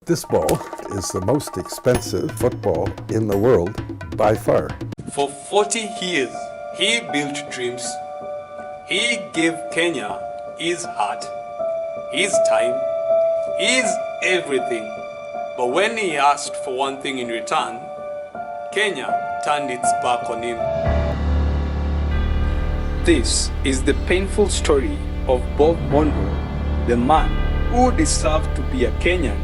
This ball is the most expensive football in the world by far. For 40 years, he built dreams. He gave Kenya his heart, his time, his everything. But when he asked for one thing in return, Kenya turned its back on him. This is the painful story of Bob Munro, the man who deserved to be a Kenyan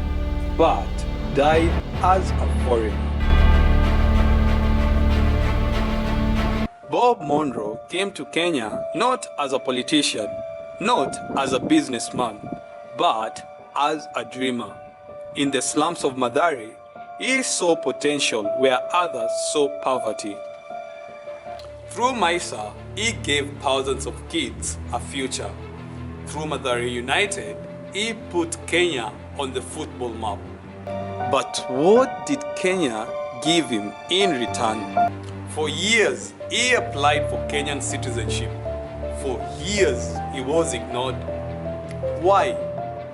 but died as a foreigner. Bob Munro came to Kenya not as a politician, not as a businessman, but as a dreamer. In the slums of Mathare, he saw potential where others saw poverty. Through MISA, he gave thousands of kids a future. Through Mathare United, he put Kenya on the football map. But what did Kenya give him in return? For years, he applied for Kenyan citizenship. For years, he was ignored. Why?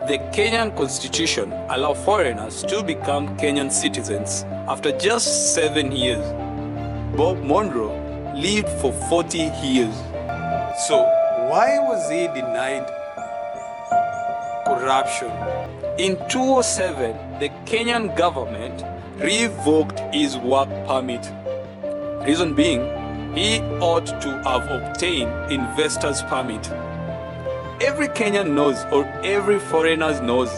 The Kenyan constitution allows foreigners to become Kenyan citizens after just 7 years. Bob Munro lived for 40 years. So why was he denied corruption? In 2007, the Kenyan government revoked his work permit. Reason being, he ought to have obtained investor's permit. Every Kenyan knows, or every foreigner knows,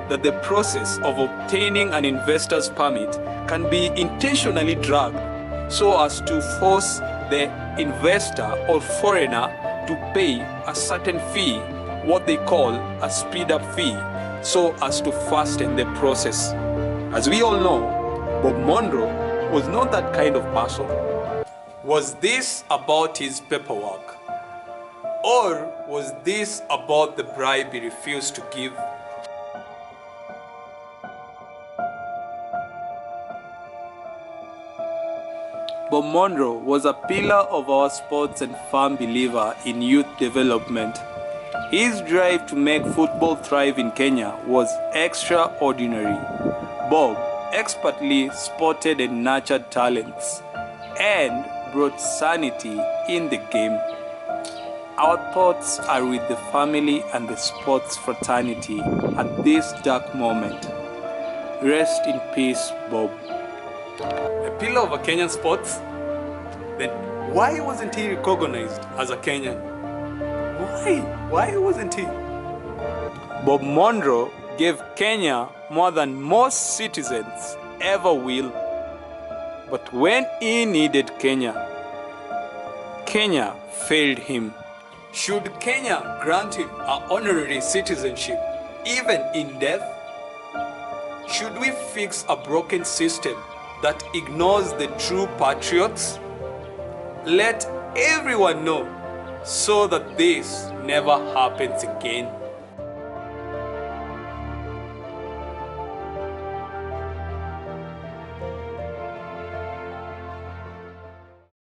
that the process of obtaining an investor's permit can be intentionally dragged so as to force the investor or foreigner to pay a certain fee, what they call a speed-up fee, so as to fasten the process. As we all know, Bob Munro was not that kind of person. Was this about his paperwork? Or was this about the bribe he refused to give? Bob Munro was a pillar of our sports and firm believer in youth development. His drive to make football thrive in Kenya was extraordinary. Bob expertly spotted and nurtured talents and brought sanity in the game. Our thoughts are with the family and the sports fraternity at this dark moment. Rest in peace, Bob. A pillar of a Kenyan sports? Then why wasn't he recognized as a Kenyan? Why wasn't he? Bob Munro gave Kenya more than most citizens ever will. But when he needed Kenya, Kenya failed him. Should Kenya grant him an honorary citizenship, even in death? Should we fix a broken system that ignores the true patriots? Let everyone know so that this never happens again.